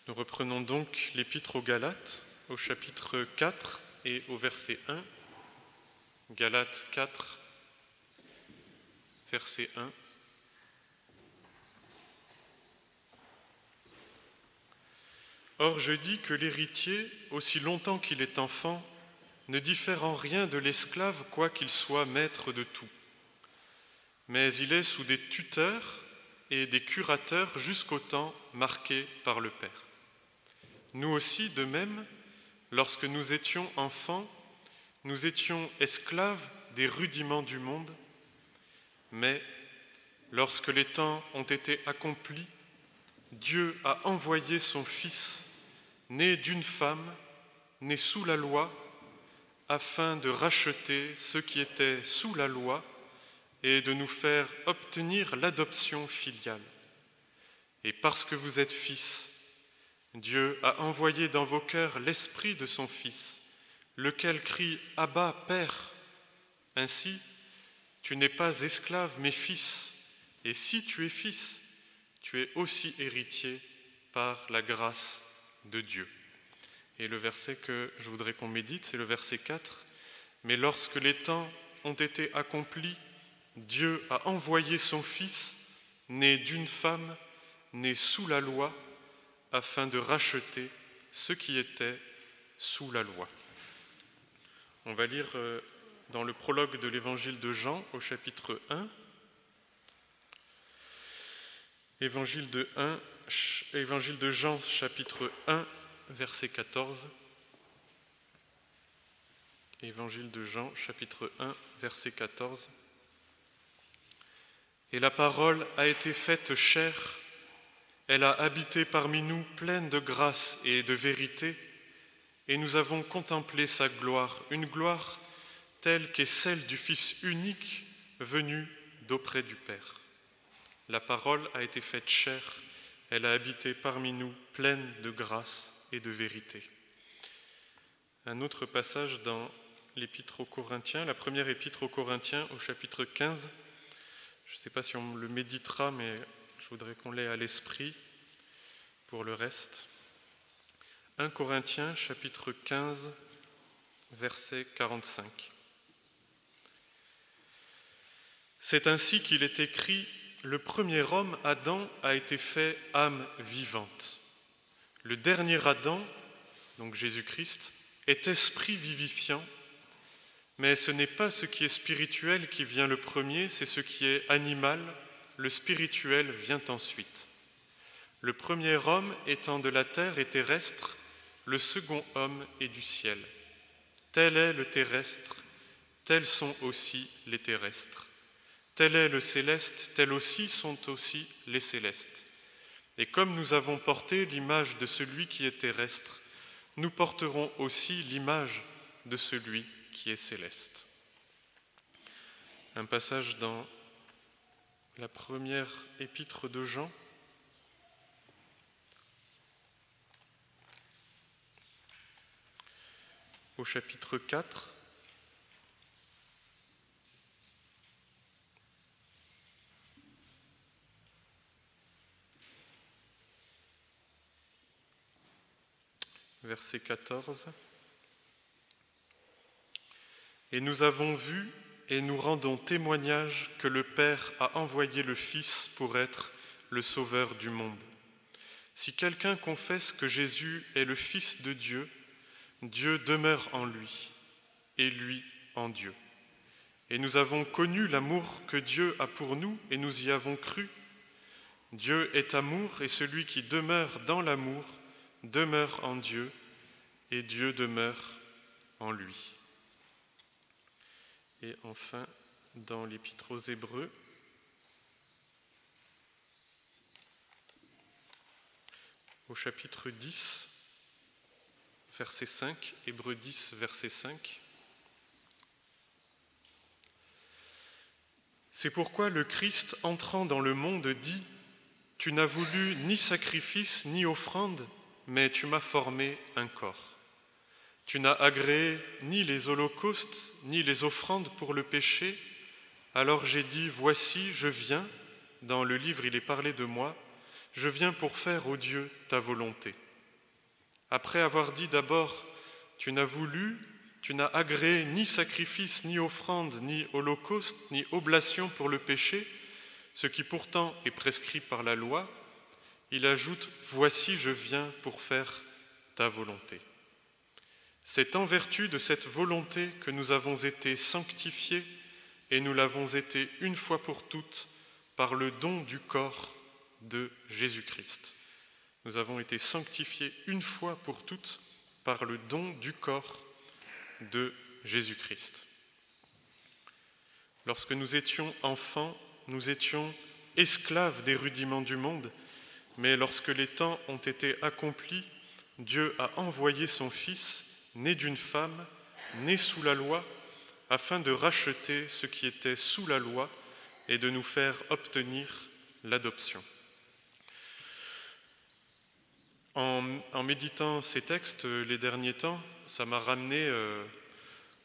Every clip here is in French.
Nous reprenons donc l'Épître aux Galates, au chapitre 4 et au verset 1. Galates 4, verset 1. Or je dis que l'héritier, aussi longtemps qu'il est enfant, ne diffère en rien de l'esclave, quoiqu'il soit maître de tout. Mais il est sous des tuteurs et des curateurs jusqu'au temps marqué par le Père. Nous aussi, de même, lorsque nous étions enfants, nous étions esclaves des rudiments du monde, mais lorsque les temps ont été accomplis, Dieu a envoyé son Fils, né d'une femme, né sous la loi, afin de racheter ceux qui étaient sous la loi et de nous faire obtenir l'adoption filiale. Et parce que vous êtes fils, Dieu a envoyé dans vos cœurs l'Esprit de son Fils, lequel crie « Abba, Père !» Ainsi, tu n'es pas esclave, mais fils. Et si tu es fils, tu es aussi héritier par la grâce de Dieu. Et le verset que je voudrais qu'on médite, c'est le verset 4. « Mais lorsque les temps ont été accomplis, Dieu a envoyé son Fils, né d'une femme, né sous la loi, afin de racheter ceux qui étaient sous la loi. » On va lire dans le prologue de l'Évangile de Jean, au chapitre 1. Évangile de Jean, chapitre 1, verset 14. Évangile de Jean, chapitre 1, verset 14. « Et la parole a été faite chair, elle a habité parmi nous pleine de grâce et de vérité, et nous avons contemplé sa gloire, une gloire telle qu'est celle du Fils unique venu d'auprès du Père. La parole a été faite chair, elle a habité parmi nous pleine de grâce et de vérité. » Un autre passage dans l'Épître aux Corinthiens, la première Épître aux Corinthiens au chapitre 15. Je ne sais pas si on le méditera, mais je voudrais qu'on l'ait à l'esprit pour le reste. 1 Corinthiens, chapitre 15, verset 45. « C'est ainsi qu'il est écrit, le premier homme, Adam, a été fait âme vivante. Le dernier Adam, donc Jésus-Christ, est esprit vivifiant, mais ce n'est pas ce qui est spirituel qui vient le premier, c'est ce qui est animal, le spirituel vient ensuite. Le premier homme étant de la terre et terrestre, le second homme est du ciel. Tel est le terrestre, tels sont aussi les terrestres. Tel est le céleste, tels aussi sont aussi les célestes. Et comme nous avons porté l'image de celui qui est terrestre, nous porterons aussi l'image de celui qui est céleste. » Un passage dans la première épître de Jean. Au chapitre 4. Verset 14. « Et nous avons vu et nous rendons témoignage que le Père a envoyé le Fils pour être le Sauveur du monde. Si quelqu'un confesse que Jésus est le Fils de Dieu, Dieu demeure en lui, et lui en Dieu. Et nous avons connu l'amour que Dieu a pour nous, et nous y avons cru. Dieu est amour, et celui qui demeure dans l'amour demeure en Dieu, et Dieu demeure en lui. » Et enfin, dans l'Épître aux Hébreux, au chapitre 10, verset 5, Hébreux 10, verset 5. « C'est pourquoi le Christ, entrant dans le monde, dit « Tu n'as voulu ni sacrifice ni offrande, mais tu m'as formé un corps. Tu n'as agréé ni les holocaustes, ni les offrandes pour le péché. Alors j'ai dit, voici, je viens. » Dans le livre, il est parlé de moi. « Je viens pour faire, ô Dieu, ta volonté. » après avoir dit d'abord « Tu n'as agréé ni sacrifice, ni offrande, ni holocauste, ni oblation pour le péché, ce qui pourtant est prescrit par la loi », il ajoute « Voici, je viens pour faire ta volonté ». C'est en vertu de cette volonté que nous avons été sanctifiés et nous l'avons été une fois pour toutes par le don du corps de Jésus-Christ. Nous avons été sanctifiés une fois pour toutes par le don du corps de Jésus-Christ. Lorsque nous étions enfants, nous étions esclaves des rudiments du monde, mais lorsque les temps ont été accomplis, Dieu a envoyé son Fils, né d'une femme, né sous la loi, afin de racheter ce qui était sous la loi et de nous faire obtenir l'adoption. En méditant ces textes les derniers temps, ça m'a ramené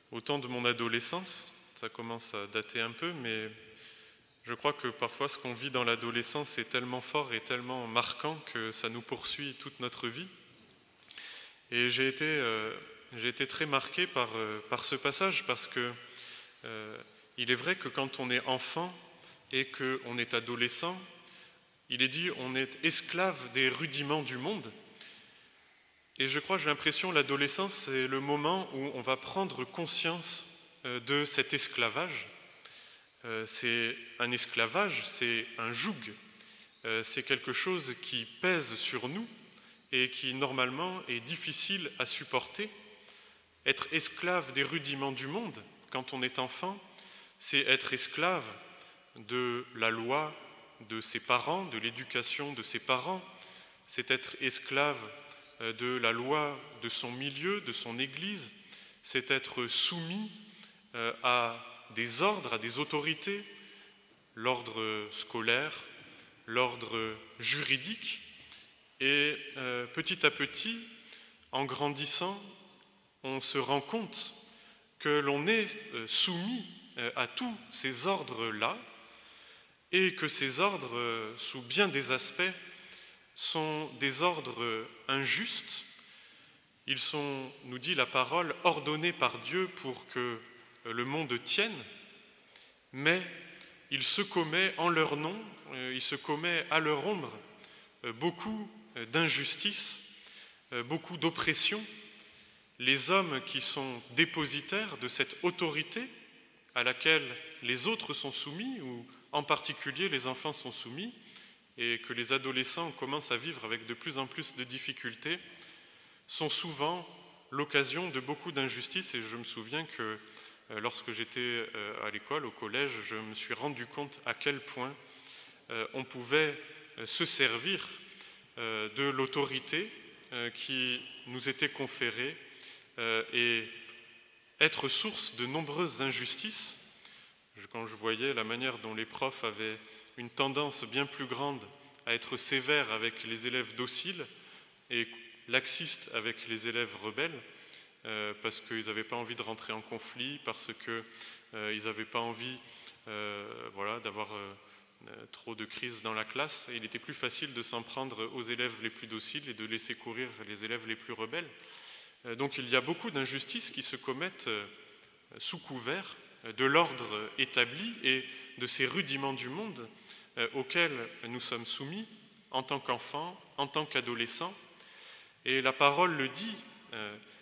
au temps de mon adolescence. Ça commence à dater un peu, mais je crois que parfois ce qu'on vit dans l'adolescence est tellement fort et tellement marquant que ça nous poursuit toute notre vie. Et j'ai été très marqué par ce passage parce que il est vrai que quand on est enfant et qu'on est adolescent, il est dit on est esclave des rudiments du monde. Et je crois, j'ai l'impression, l'adolescence, c'est le moment où on va prendre conscience de cet esclavage. C'est un esclavage, c'est un joug, c'est quelque chose qui pèse sur nous et qui, normalement, est difficile à supporter. Être esclave des rudiments du monde, quand on est enfant, c'est être esclave de la loi de ses parents, de l'éducation de ses parents, c'est être esclave de la loi de son milieu, de son Église, c'est être soumis à des ordres, à des autorités, l'ordre scolaire, l'ordre juridique. Et petit à petit, en grandissant, on se rend compte que l'on est soumis à tous ces ordres-là et que ces ordres, sous bien des aspects, sont des ordres injustes. Ils sont, nous dit la parole, ordonnés par Dieu pour que le monde tienne, mais il se commet en leur nom, il se commet à leur ombre beaucoup d'injustice, beaucoup d'oppression. Les hommes qui sont dépositaires de cette autorité à laquelle les autres sont soumis, ou en particulier les enfants sont soumis, et que les adolescents commencent à vivre avec de plus en plus de difficultés, sont souvent l'occasion de beaucoup d'injustices. Et je me souviens que lorsque j'étais à l'école, au collège, je me suis rendu compte à quel point on pouvait se servir de l'autorité qui nous était conférée et être source de nombreuses injustices. Quand je voyais la manière dont les profs avaient une tendance bien plus grande à être sévères avec les élèves dociles et laxistes avec les élèves rebelles, parce qu'ils n'avaient pas envie de rentrer en conflit, parce qu'ils n'avaient pas envie d'avoir trop de crises dans la classe. Et il était plus facile de s'en prendre aux élèves les plus dociles et de laisser courir les élèves les plus rebelles. Donc il y a beaucoup d'injustices qui se commettent sous couvert de l'ordre établi et de ces rudiments du monde auxquels nous sommes soumis en tant qu'enfants, en tant qu'adolescents. Et la parole le dit,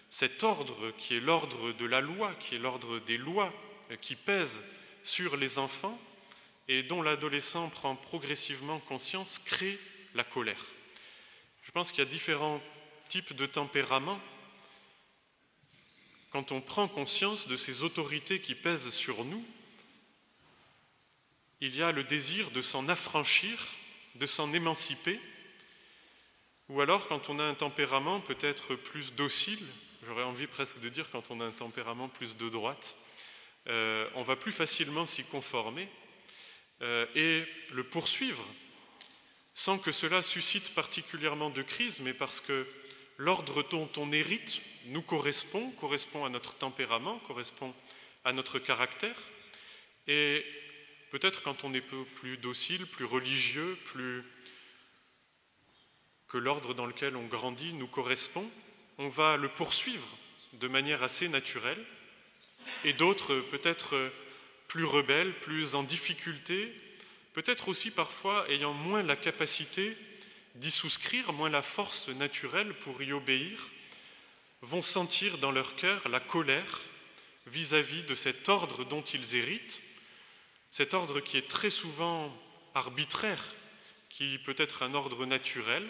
cet ordre qui est l'ordre de la loi, qui est l'ordre des lois qui pèsent sur les enfants et dont l'adolescent prend progressivement conscience, crée la colère. Je pense qu'il y a différents types de tempéraments. Quand on prend conscience de ces autorités qui pèsent sur nous, il y a le désir de s'en affranchir, de s'en émanciper, ou alors quand on a un tempérament peut-être plus docile, j'aurais envie presque de dire quand on a un tempérament plus de droite, on va plus facilement s'y conformer et le poursuivre, sans que cela suscite particulièrement de crise, mais parce que l'ordre dont on hérite nous correspond à notre tempérament, correspond à notre caractère. Et peut-être quand on est plus docile, plus religieux, que l'ordre dans lequel on grandit nous correspond, on va le poursuivre de manière assez naturelle, et d'autres peut-être plus rebelles, plus en difficulté, peut-être aussi parfois ayant moins la capacité d'y souscrire, moins la force naturelle pour y obéir, vont sentir dans leur cœur la colère vis-à-vis de cet ordre dont ils héritent, cet ordre qui est très souvent arbitraire, qui peut être un ordre naturel,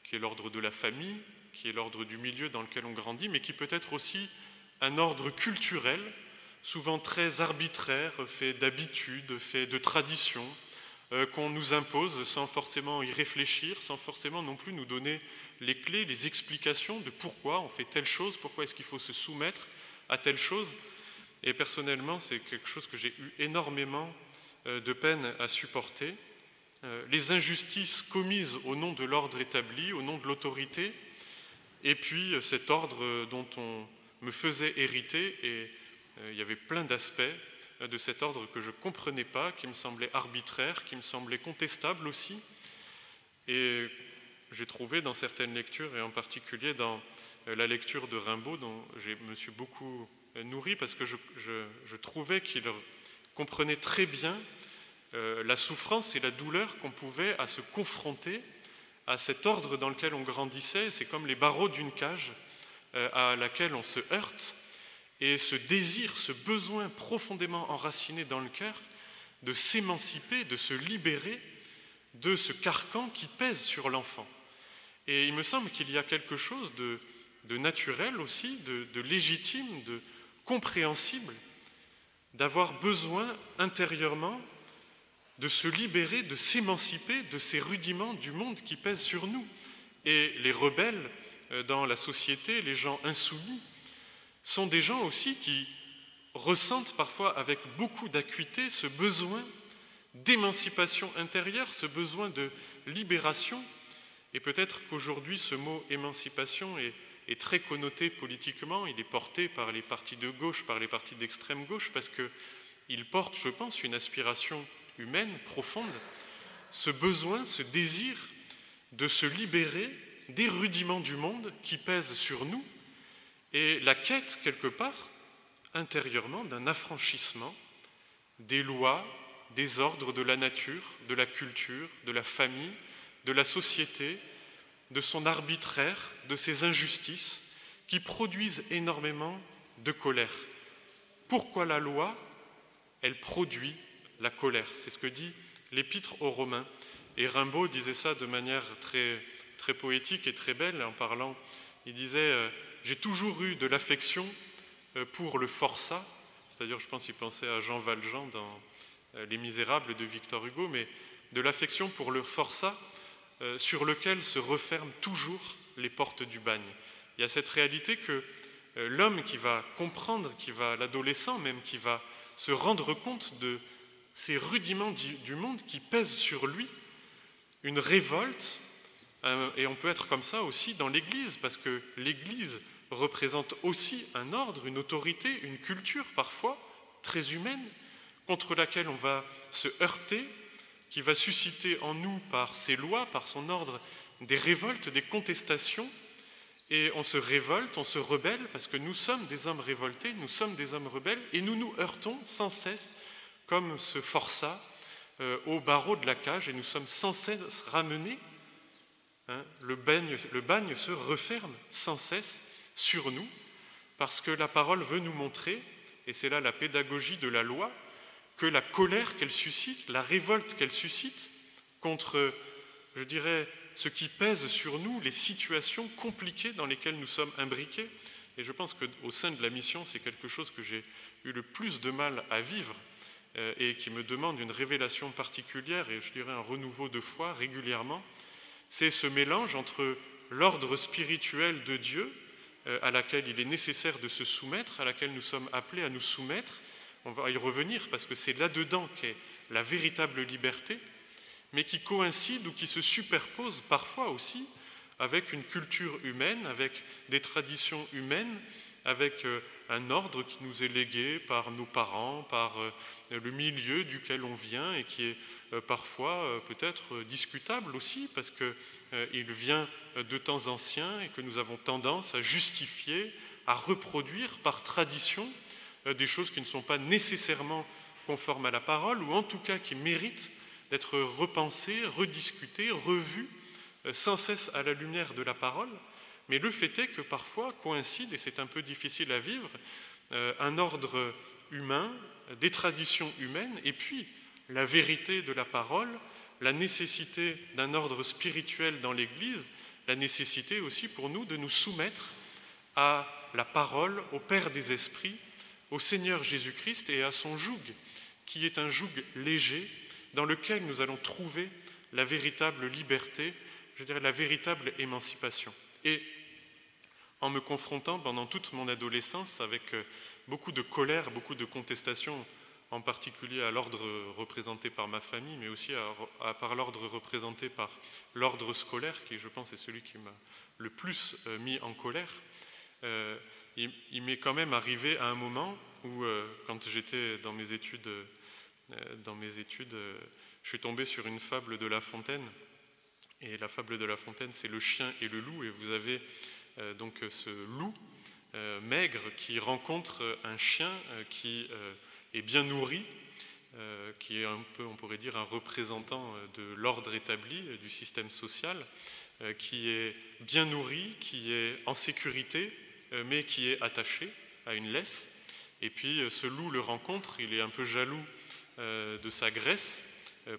qui est l'ordre de la famille, qui est l'ordre du milieu dans lequel on grandit, mais qui peut être aussi un ordre culturel, souvent très arbitraire, fait d'habitudes, fait de traditions, qu'on nous impose sans forcément y réfléchir, sans forcément non plus nous donner les clés, les explications de pourquoi on fait telle chose, pourquoi est-ce qu'il faut se soumettre à telle chose. Et personnellement, c'est quelque chose que j'ai eu énormément de peine à supporter. Les injustices commises au nom de l'ordre établi, au nom de l'autorité, et puis cet ordre dont on me faisait hériter, et il y avait plein d'aspects de cet ordre que je ne comprenais pas, qui me semblait arbitraire, qui me semblait contestable aussi. Et j'ai trouvé dans certaines lectures, et en particulier dans la lecture de Rimbaud, dont je me suis beaucoup nourri, parce que je trouvais qu'il comprenait très bien la souffrance et la douleur qu'on pouvait à se confronter à cet ordre dans lequel on grandissait. C'est comme les barreaux d'une cage à laquelle on se heurte, et ce désir, ce besoin profondément enraciné dans le cœur de s'émanciper, de se libérer de ce carcan qui pèse sur l'enfant. Et il me semble qu'il y a quelque chose de naturel aussi, de légitime, de compréhensible, d'avoir besoin intérieurement de se libérer, de s'émanciper de ces rudiments du monde qui pèsent sur nous. Et les rebelles dans la société, les gens insoumis, sont des gens aussi qui ressentent parfois avec beaucoup d'acuité ce besoin d'émancipation intérieure, ce besoin de libération. Et peut-être qu'aujourd'hui, ce mot émancipation est très connoté politiquement, il est porté par les partis de gauche, par les partis d'extrême gauche, parce qu'il porte, je pense, une aspiration humaine profonde, ce besoin, ce désir de se libérer des rudiments du monde qui pèsent sur nous, et la quête, quelque part, intérieurement, d'un affranchissement des lois, des ordres de la nature, de la culture, de la famille, de la société, de son arbitraire, de ses injustices, qui produisent énormément de colère. Pourquoi la loi? Elle produit la colère. C'est ce que dit l'Épître aux Romains. Et Rimbaud disait ça de manière très, très poétique et très belle en parlant. Il disait j'ai toujours eu de l'affection pour le forçat, c'est-à-dire je pense qu'il pensait à Jean Valjean dans Les Misérables de Victor Hugo, mais de l'affection pour le forçat sur lequel se referment toujours les portes du bagne. Il y a cette réalité que l'homme qui va comprendre, l'adolescent même, qui va se rendre compte de ces rudiments du monde qui pèsent sur lui, une révolte, et on peut être comme ça aussi dans l'Église, parce que l'Église représente aussi un ordre, une autorité, une culture parfois très humaine, contre laquelle on va se heurter, qui va susciter en nous par ses lois, par son ordre, des révoltes, des contestations, et on se révolte, on se rebelle, parce que nous sommes des hommes révoltés, nous sommes des hommes rebelles, et nous nous heurtons sans cesse, comme ce forçat, au barreau de la cage, et nous sommes sans cesse ramenés. Le bagne se referme sans cesse sur nous, parce que la parole veut nous montrer, et c'est là la pédagogie de la loi, que la colère qu'elle suscite, la révolte qu'elle suscite contre, je dirais, ce qui pèse sur nous, les situations compliquées dans lesquelles nous sommes imbriqués. Et je pense qu'au sein de la mission, c'est quelque chose que j'ai eu le plus de mal à vivre et qui me demande une révélation particulière et je dirais un renouveau de foi régulièrement. C'est ce mélange entre l'ordre spirituel de Dieu à laquelle il est nécessaire de se soumettre, à laquelle nous sommes appelés à nous soumettre. On va y revenir parce que c'est là-dedans qu'est la véritable liberté, mais qui coïncide ou qui se superpose parfois aussi avec une culture humaine, avec des traditions humaines avec un ordre qui nous est légué par nos parents, par le milieu duquel on vient et qui est parfois peut-être discutable aussi parce qu'il vient de temps anciens et que nous avons tendance à justifier, à reproduire par tradition des choses qui ne sont pas nécessairement conformes à la parole ou en tout cas qui méritent d'être repensées, rediscutées, revues sans cesse à la lumière de la parole. Mais le fait est que parfois coïncide, et c'est un peu difficile à vivre, un ordre humain, des traditions humaines, et puis la vérité de la parole, la nécessité d'un ordre spirituel dans l'Église, la nécessité aussi pour nous de nous soumettre à la parole, au Père des Esprits, au Seigneur Jésus-Christ et à son joug, qui est un joug léger, dans lequel nous allons trouver la véritable liberté, je dirais la véritable émancipation. Et en me confrontant pendant toute mon adolescence avec beaucoup de colère, beaucoup de contestation, en particulier à l'ordre représenté par ma famille, mais aussi par l'ordre représenté par l'ordre scolaire, qui je pense est celui qui m'a le plus mis en colère, il m'est quand même arrivé à un moment où, quand j'étais dans mes études, je suis tombé sur une fable de La Fontaine. Et la fable de La Fontaine, c'est le chien et le loup. Et vous avez donc ce loup maigre qui rencontre un chien qui est bien nourri, qui est un peu, on pourrait dire, un représentant de l'ordre établi, du système social, qui est bien nourri, qui est en sécurité, mais qui est attaché à une laisse. Et puis ce loup le rencontre, il est un peu jaloux de sa graisse,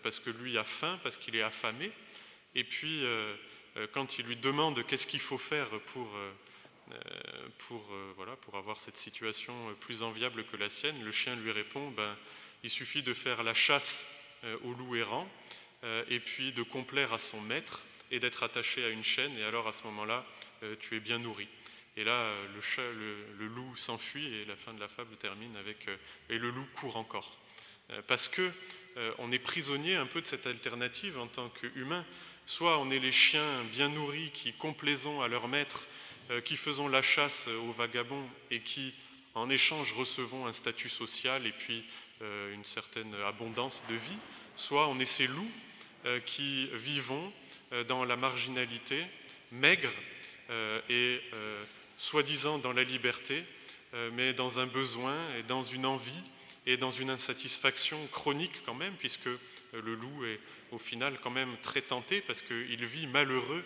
parce que lui a faim, parce qu'il est affamé. Et puis, quand il lui demande qu'est-ce qu'il faut faire pour avoir cette situation plus enviable que la sienne, le chien lui répond il suffit de faire la chasse au loup errant, et puis de complaire à son maître et d'être attaché à une chaîne, et alors à ce moment-là, tu es bien nourri. Et là, le loup s'enfuit, et la fin de la fable termine avec et le loup court encore. Parce que on est prisonnier un peu de cette alternative en tant qu'humain. Soit on est les chiens bien nourris qui complaisons à leur maître, qui faisons la chasse aux vagabonds et qui, en échange, recevons un statut social et puis une certaine abondance de vie. Soit on est ces loups qui vivons dans la marginalité, maigres et soi-disant dans la liberté, mais dans un besoin et dans une envie et dans une insatisfaction chronique quand même, puisque le loup est au final quand même très tenté parce qu'il vit malheureux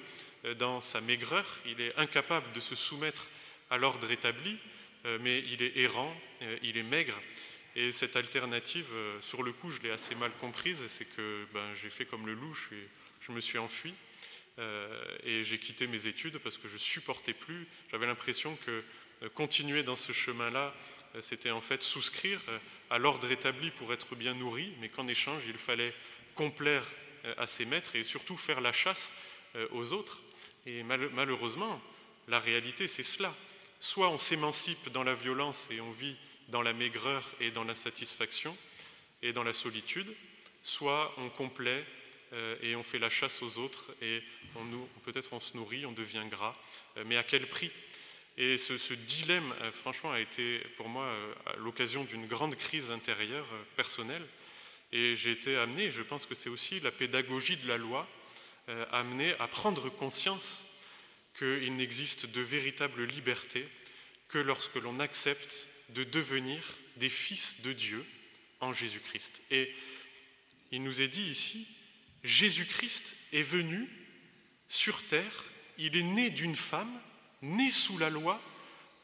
dans sa maigreur, il est incapable de se soumettre à l'ordre établi, mais il est errant, il est maigre. Et cette alternative, sur le coup, je l'ai assez mal comprise, c'est que j'ai fait comme le loup, je me suis enfui et j'ai quitté mes études parce que je ne supportais plus. J'avais l'impression que continuer dans ce chemin-là, c'était en fait souscrire à l'ordre établi pour être bien nourri, mais qu'en échange, il fallait complaire à ses maîtres et surtout faire la chasse aux autres. Et malheureusement, la réalité, c'est cela. Soit on s'émancipe dans la violence et on vit dans la maigreur et dans l'insatisfaction et dans la solitude, soit on complaît et on fait la chasse aux autres et peut-être on se nourrit, on devient gras, mais à quel prix ? Et ce dilemme, franchement, a été pour moi à l'occasion d'une grande crise intérieure personnelle. Et j'ai été amené, je pense que c'est aussi la pédagogie de la loi, amené à prendre conscience qu'il n'existe de véritable liberté que lorsque l'on accepte de devenir des fils de Dieu en Jésus-Christ. Et il nous est dit ici, Jésus-Christ est venu sur terre, il est né d'une femme, né sous la loi,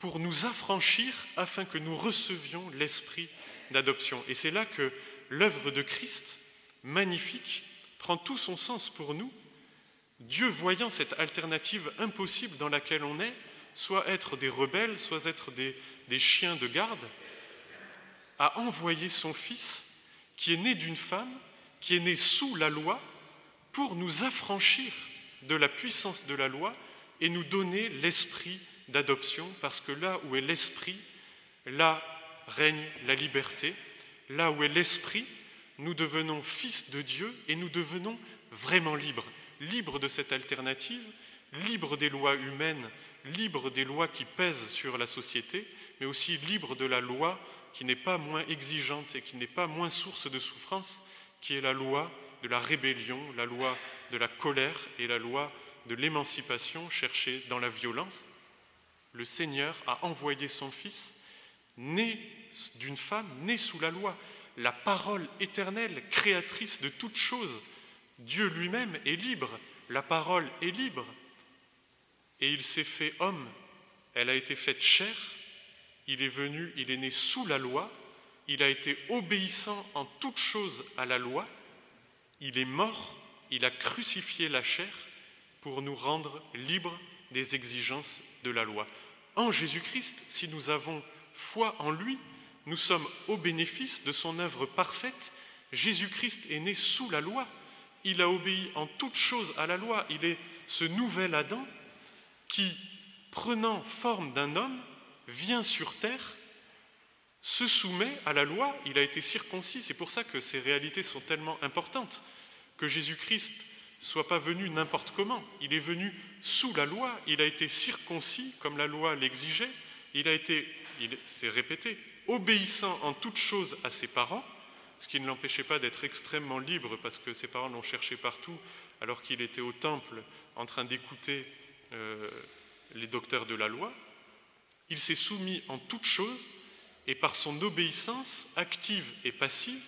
pour nous affranchir afin que nous recevions l'esprit d'adoption. Et c'est là que l'œuvre de Christ, magnifique, prend tout son sens pour nous. Dieu, voyant cette alternative impossible dans laquelle on est, soit être des rebelles, soit être des chiens de garde, a envoyé son Fils, qui est né d'une femme, qui est né sous la loi, pour nous affranchir de la puissance de la loi et nous donner l'esprit d'adoption, parce que là où est l'esprit, là règne la liberté. Là où est l'esprit, nous devenons fils de Dieu et nous devenons vraiment libres. Libres de cette alternative, libre des lois humaines, libre des lois qui pèsent sur la société, mais aussi libre de la loi qui n'est pas moins exigeante et qui n'est pas moins source de souffrance, qui est la loi de la rébellion, la loi de la colère et la loi de l'émancipation cherchée dans la violence. Le Seigneur a envoyé son Fils, né d'une femme, né sous la loi, la parole éternelle, créatrice de toutes choses. Dieu lui-même est libre, la parole est libre. Et il s'est fait homme, elle a été faite chair, il est venu, il est né sous la loi, il a été obéissant en toutes choses à la loi, il est mort, il a crucifié la chair pour nous rendre libres des exigences de la loi. En Jésus-Christ, si nous avons foi en lui, nous sommes au bénéfice de son œuvre parfaite. Jésus-Christ est né sous la loi, il a obéi en toutes choses à la loi, il est ce nouvel Adam qui, prenant forme d'un homme, vient sur terre, se soumet à la loi, il a été circoncis. C'est pour ça que ces réalités sont tellement importantes, que Jésus-Christ ne soit pas venu n'importe comment, il est venu sous la loi, il a été circoncis comme la loi l'exigeait, il s'est répété, obéissant en toutes choses à ses parents, ce qui ne l'empêchait pas d'être extrêmement libre parce que ses parents l'ont cherché partout alors qu'il était au temple en train d'écouter les docteurs de la loi. Il s'est soumis en toutes choses et par son obéissance active et passive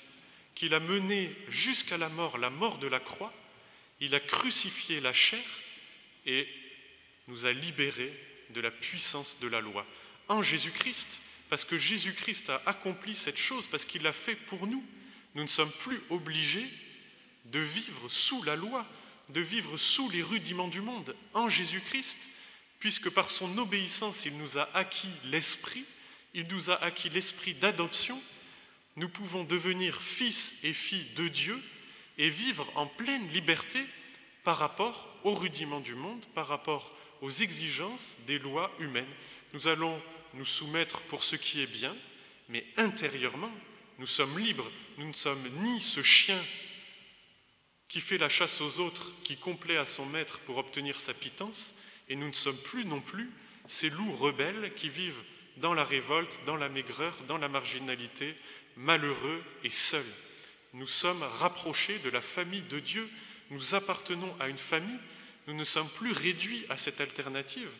qu'il a menée jusqu'à la mort de la croix, il a crucifié la chair et nous a libérés de la puissance de la loi. En Jésus-Christ, parce que Jésus-Christ a accompli cette chose, parce qu'il l'a fait pour nous, nous ne sommes plus obligés de vivre sous la loi, de vivre sous les rudiments du monde. En Jésus-Christ, puisque par son obéissance, il nous a acquis l'esprit, il nous a acquis l'esprit d'adoption, nous pouvons devenir fils et filles de Dieu et vivre en pleine liberté par rapport aux rudiments du monde, par rapport aux exigences des lois humaines. Nous allons nous soumettre pour ce qui est bien, mais intérieurement, nous sommes libres. Nous ne sommes ni ce chien qui fait la chasse aux autres, qui complaît à son maître pour obtenir sa pitance, et nous ne sommes plus non plus ces loups rebelles qui vivent dans la révolte, dans la maigreur, dans la marginalité, malheureux et seuls. Nous sommes rapprochés de la famille de Dieu, nous appartenons à une famille, nous ne sommes plus réduits à cette alternative.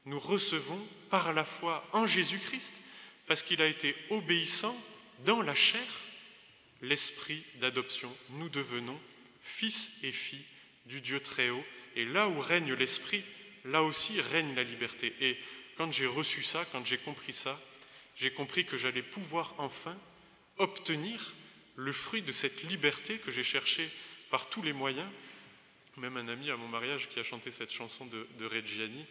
Nous recevons par la foi en Jésus-Christ, parce qu'il a été obéissant dans la chair, l'esprit d'adoption. Nous devenons fils et filles du Dieu très haut. Et là où règne l'esprit, là aussi règne la liberté. Et quand j'ai reçu ça, quand j'ai compris ça, j'ai compris que j'allais pouvoir enfin obtenir le fruit de cette liberté que j'ai cherchée par tous les moyens. Même un ami à mon mariage qui a chanté cette chanson de Reggiani,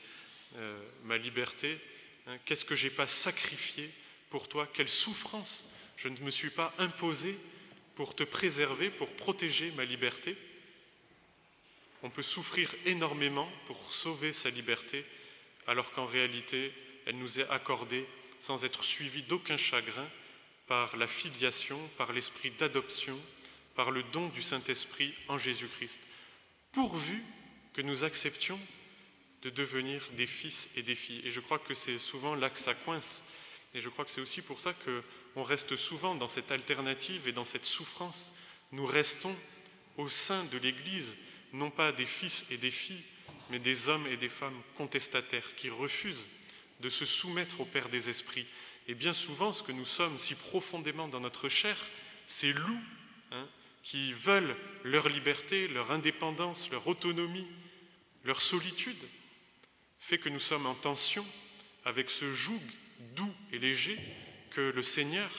ma liberté, hein, qu'est-ce que j'ai pas sacrifié pour toi, quelle souffrance je ne me suis pas imposé pour te préserver, pour protéger ma liberté. On peut souffrir énormément pour sauver sa liberté, alors qu'en réalité, elle nous est accordée sans être suivie d'aucun chagrin par la filiation, par l'esprit d'adoption, par le don du Saint-Esprit en Jésus-Christ, pourvu que nous acceptions de devenir des fils et des filles. Et je crois que c'est souvent là que ça coince. Et je crois que c'est aussi pour ça qu'on reste souvent dans cette alternative et dans cette souffrance. Nous restons au sein de l'Église, non pas des fils et des filles, mais des hommes et des femmes contestataires qui refusent de se soumettre au Père des Esprits. Et bien souvent, ce que nous sommes si profondément dans notre chair, ces loups qui veulent leur liberté, leur indépendance, leur autonomie, leur solitude, fait que nous sommes en tension avec ce joug doux et léger que le Seigneur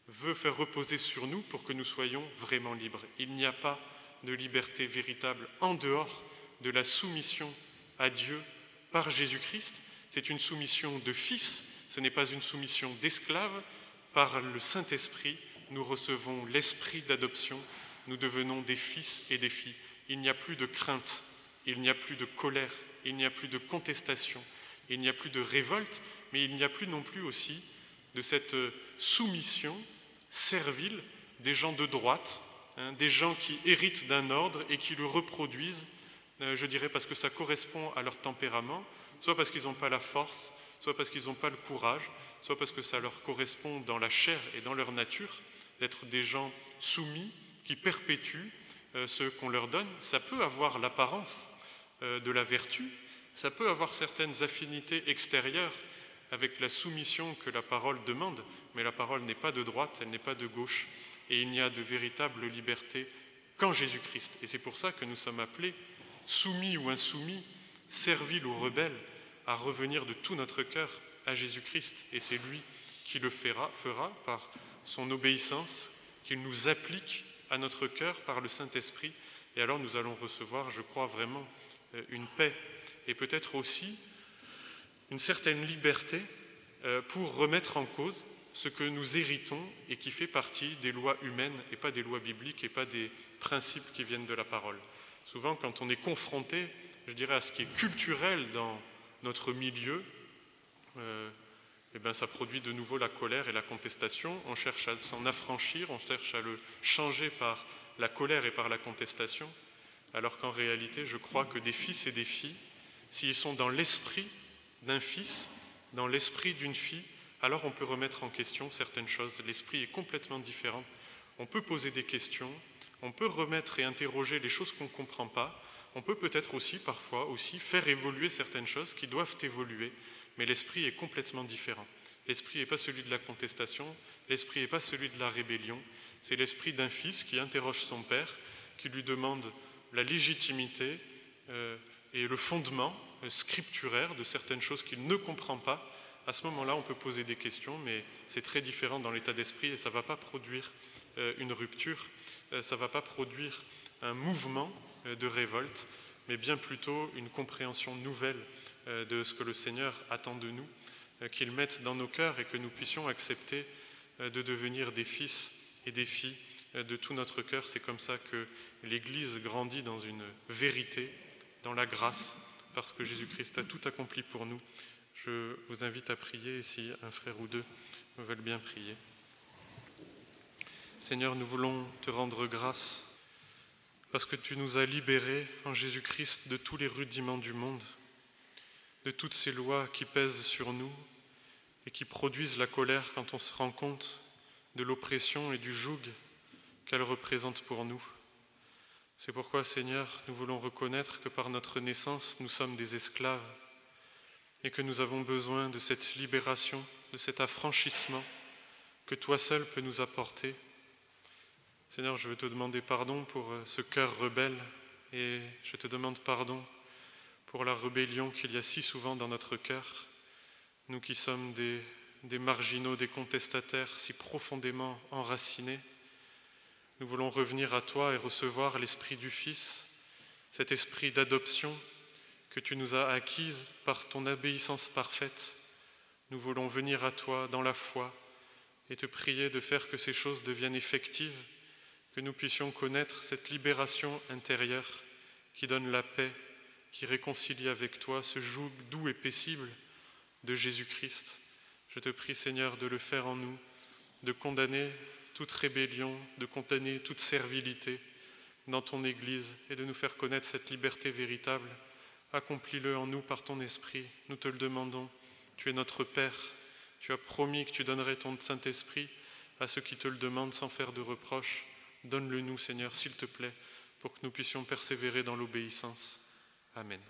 veut faire reposer sur nous pour que nous soyons vraiment libres. Il n'y a pas de liberté véritable en dehors de la soumission à Dieu par Jésus-Christ. C'est une soumission de fils, ce n'est pas une soumission d'esclave. Par le Saint-Esprit, nous recevons l'esprit d'adoption, nous devenons des fils et des filles. Il n'y a plus de crainte, il n'y a plus de colère, il n'y a plus de contestation, il n'y a plus de révolte, mais il n'y a plus non plus aussi de cette soumission servile des gens de droite, des gens qui héritent d'un ordre et qui le reproduisent je dirais parce que ça correspond à leur tempérament, soit parce qu'ils n'ont pas la force, soit parce qu'ils n'ont pas le courage, soit parce que ça leur correspond dans la chair et dans leur nature, d'être des gens soumis, qui perpétuent ce qu'on leur donne. Ça peut avoir l'apparence de la vertu, ça peut avoir certaines affinités extérieures avec la soumission que la parole demande, mais la parole n'est pas de droite, elle n'est pas de gauche, et il n'y a de véritable liberté qu'en Jésus-Christ. Et c'est pour ça que nous sommes appelés, soumis ou insoumis, serviles ou rebelles, à revenir de tout notre cœur à Jésus-Christ. Et c'est lui qui le fera par son obéissance, qu'il nous applique à notre cœur par le Saint-Esprit. Et alors nous allons recevoir, je crois vraiment, une paix et peut-être aussi une certaine liberté pour remettre en cause ce que nous héritons et qui fait partie des lois humaines et pas des lois bibliques et pas des principes qui viennent de la parole. Souvent, quand on est confronté, je dirais, à ce qui est culturel dans notre milieu, ça produit de nouveau la colère et la contestation. On cherche à s'en affranchir, on cherche à le changer par la colère et par la contestation, alors qu'en réalité, je crois que des fils et des filles, s'ils sont dans l'esprit d'un fils, dans l'esprit d'une fille, alors on peut remettre en question certaines choses. L'esprit est complètement différent. On peut poser des questions, on peut remettre et interroger les choses qu'on ne comprend pas. On peut peut-être aussi, parfois, faire évoluer certaines choses qui doivent évoluer, mais l'esprit est complètement différent. L'esprit n'est pas celui de la contestation, l'esprit n'est pas celui de la rébellion. C'est l'esprit d'un fils qui interroge son père, qui lui demande la légitimité et le fondement scripturaire de certaines choses qu'il ne comprend pas. À ce moment-là, on peut poser des questions, mais c'est très différent dans l'état d'esprit et ça ne va pas produire une rupture, ça ne va pas produire un mouvement de révolte, mais bien plutôt une compréhension nouvelle de ce que le Seigneur attend de nous, qu'il mette dans nos cœurs et que nous puissions accepter de devenir des fils et des filles de tout notre cœur. C'est comme ça que l'Église grandit dans une vérité, dans la grâce, parce que Jésus-Christ a tout accompli pour nous. Je vous invite à prier si un frère ou deux veulent bien prier. Seigneur, nous voulons te rendre grâce parce que tu nous as libérés en Jésus-Christ de tous les rudiments du monde, de toutes ces lois qui pèsent sur nous et qui produisent la colère quand on se rend compte de l'oppression et du joug qu'elles représentent pour nous. C'est pourquoi, Seigneur, nous voulons reconnaître que par notre naissance, nous sommes des esclaves et que nous avons besoin de cette libération, de cet affranchissement que toi seul peux nous apporter. Seigneur, je veux te demander pardon pour ce cœur rebelle et je te demande pardon pour la rébellion qu'il y a si souvent dans notre cœur, nous qui sommes des marginaux, des contestataires si profondément enracinés. Nous voulons revenir à toi et recevoir l'esprit du Fils, cet esprit d'adoption que tu nous as acquise par ton obéissance parfaite. Nous voulons venir à toi dans la foi et te prier de faire que ces choses deviennent effectives, que nous puissions connaître cette libération intérieure qui donne la paix, qui réconcilie avec toi ce joug doux et paisible de Jésus-Christ. Je te prie, Seigneur, de le faire en nous, de condamner toute rébellion, de condamner toute servilité dans ton Église et de nous faire connaître cette liberté véritable. Accomplis-le en nous par ton Esprit, nous te le demandons. Tu es notre Père, tu as promis que tu donnerais ton Saint-Esprit à ceux qui te le demandent sans faire de reproches. Donne-le nous, Seigneur, s'il te plaît, pour que nous puissions persévérer dans l'obéissance. Amen.